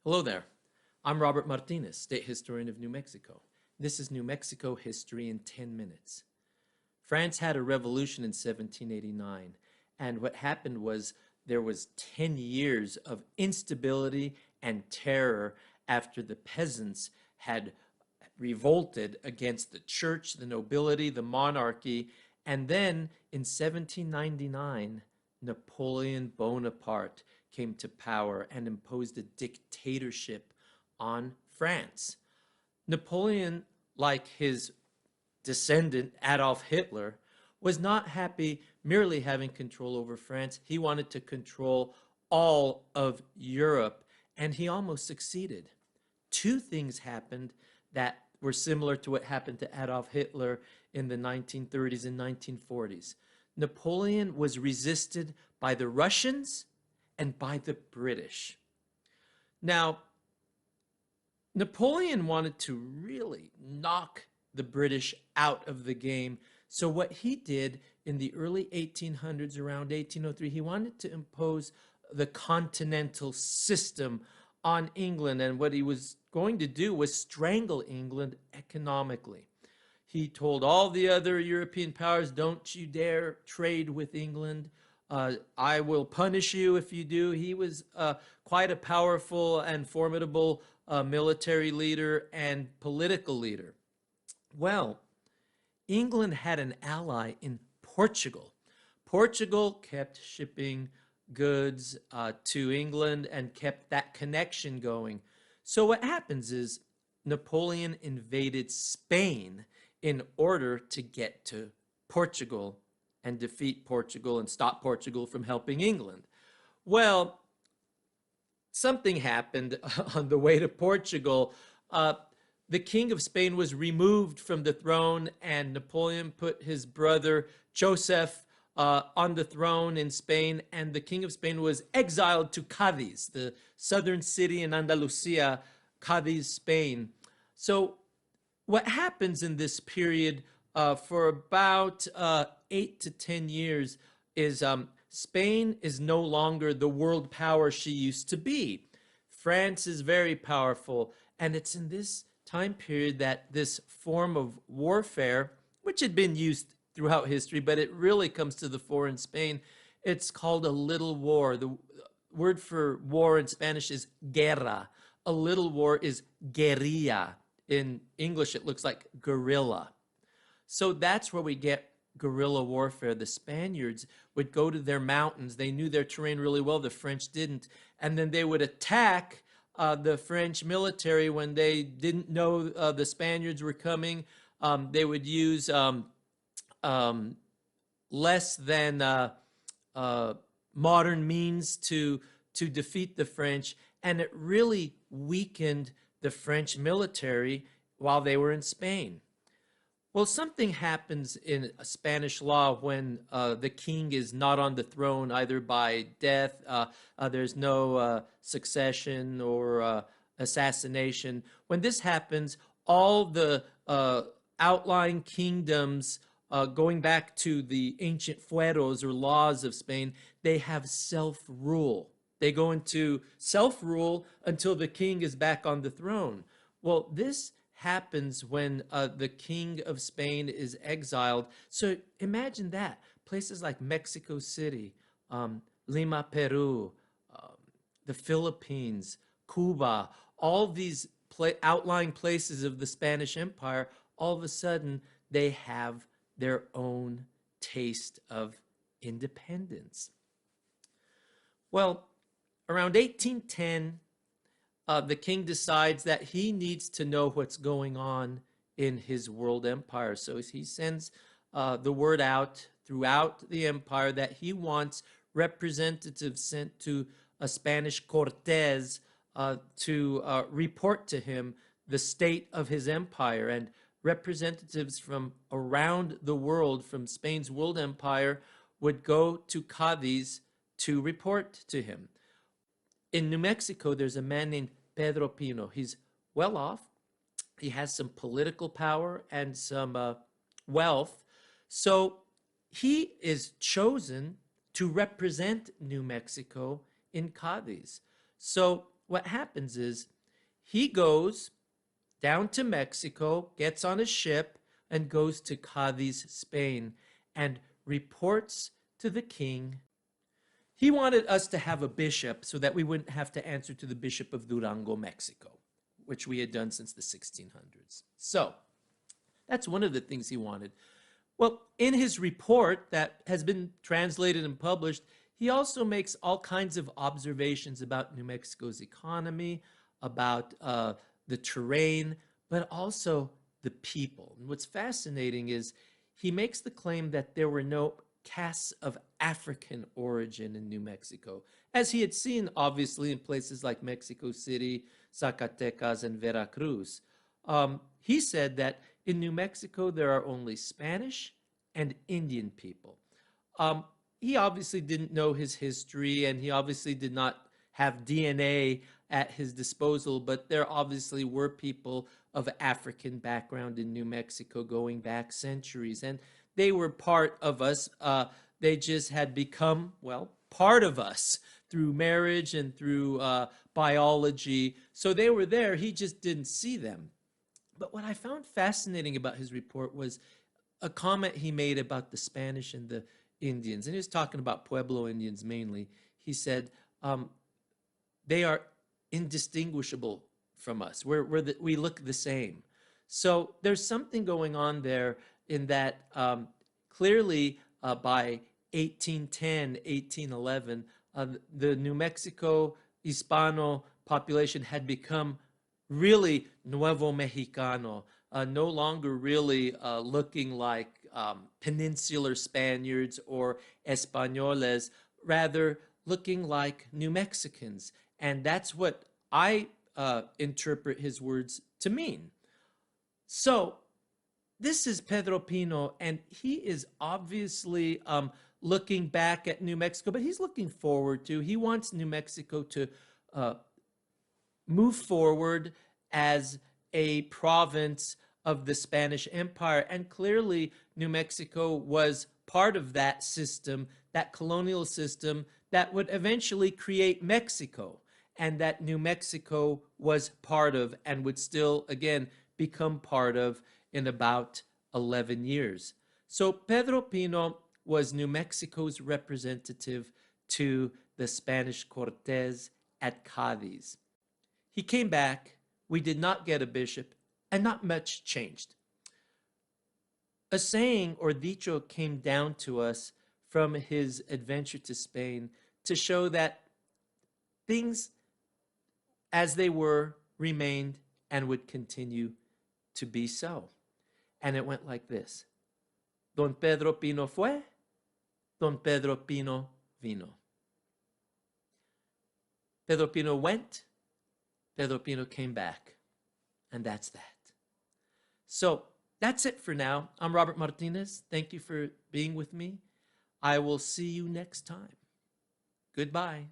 Hello there. I'm Robert Martinez, State Historian of New Mexico. This is New Mexico History in 10 minutes. France had a revolution in 1789, and what happened was there was 10 years of instability and terror after the peasants had revolted against the church, the nobility, the monarchy, and then in 1799, Napoleon Bonaparte came to power and imposed a dictatorship on France. Napoleon, like his descendant Adolf Hitler, was not happy merely having control over France. He wanted to control all of Europe, and he almost succeeded. Two things happened that were similar to what happened to Adolf Hitler in the 1930s and 1940s. Napoleon was resisted by the Russians and by the British. Now, Napoleon wanted to really knock the British out of the game. So what he did in the early 1800s, around 1803, he wanted to impose the continental system on England. And what he was going to do was strangle England economically. He told all the other European powers, don't you dare trade with England. I will punish you if you do. He was quite a powerful and formidable military leader and political leader. Well, England had an ally in Portugal. Portugal kept shipping goods to England and kept that connection going. So what happens is Napoleon invaded Spain in order to get to Portugal and defeat Portugal and stop Portugal from helping England. Well, something happened on the way to Portugal. The king of Spain was removed from the throne, and Napoleon put his brother Joseph on the throne in Spain, and the king of Spain was exiled to Cadiz, the southern city in Andalusia, Cadiz, Spain. So what happens in this period for about 8 to 10 years is Spain is no longer the world power she used to be. France is very powerful, and it's in this time period that this form of warfare, which had been used throughout history, but it really comes to the fore in Spain, it's called a little war. The word for war in Spanish is guerra. A little war is guerrilla. In English, it looks like guerrilla. So that's where we get guerrilla warfare. The Spaniards would go to their mountains. They knew their terrain really well. The French didn't. And then they would attack the French military when they didn't know the Spaniards were coming. They would use less than modern means to defeat the French. And it really weakened the French military while they were in Spain. Well, something happens in Spanish law when the king is not on the throne, either by death, there's no succession or assassination. When this happens, all the outlying kingdoms, going back to the ancient fueros or laws of Spain, they have self-rule. They go into self-rule until the king is back on the throne. Well, this happens when the king of Spain is exiled. So imagine that. Places like Mexico City, Lima, Peru, the Philippines, Cuba, all these outlying places of the Spanish Empire, all of a sudden they have their own taste of independence. Well, around 1810, the king decides that he needs to know what's going on in his world empire. So he sends the word out throughout the empire that he wants representatives sent to a Spanish Cortes to report to him the state of his empire. And representatives from around the world, from Spain's world empire, would go to Cadiz to report to him. In New Mexico, there's a man named Pedro Pino. He's well off. He has some political power and some wealth. So he is chosen to represent New Mexico in Cadiz. So what happens is he goes down to Mexico, gets on a ship, and goes to Cadiz, Spain, and reports to the king. He wanted us to have a bishop so that we wouldn't have to answer to the Bishop of Durango, Mexico, which we had done since the 1600s. So that's one of the things he wanted. Well, in his report that has been translated and published, he also makes all kinds of observations about New Mexico's economy, about the terrain, but also the people. And what's fascinating is he makes the claim that there were no castes of African origin in New Mexico, as he had seen, obviously, in places like Mexico City, Zacatecas, and Veracruz. He said that in New Mexico, there are only Spanish and Indian people. He obviously didn't know his history, and he obviously did not have DNA at his disposal, but there obviously were people of African background in New Mexico going back centuries, and they were part of us. They just had become, well, part of us through marriage and through biology. So they were there. He just didn't see them. But what I found fascinating about his report was a comment he made about the Spanish and the Indians. And he was talking about Pueblo Indians mainly. He said, they are indistinguishable from us. We look the same. So there's something going on there in that clearly by 1810, 1811, the New Mexico Hispano population had become really Nuevo Mexicano, no longer really looking like peninsular Spaniards or Españoles, rather looking like New Mexicans. And that's what I interpret his words to mean. So this is Pedro Pino, and he is obviously looking back at New Mexico, but he's looking forward to. He wants New Mexico to move forward as a province of the Spanish Empire. And clearly, New Mexico was part of that system, that colonial system that would eventually create Mexico, and that New Mexico was part of and would still, again, become part of in about 11 years. So Pedro Pino was New Mexico's representative to the Spanish Cortes at Cadiz. He came back, we did not get a bishop, and not much changed. A saying or dicho came down to us from his adventure to Spain to show that things as they were remained and would continue to be so. And it went like this. Don Pedro Pino fue, Don Pedro Pino vino. Pedro Pino went, Pedro Pino came back. And that's that. So that's it for now. I'm Robert Martinez. Thank you for being with me. I will see you next time. Goodbye.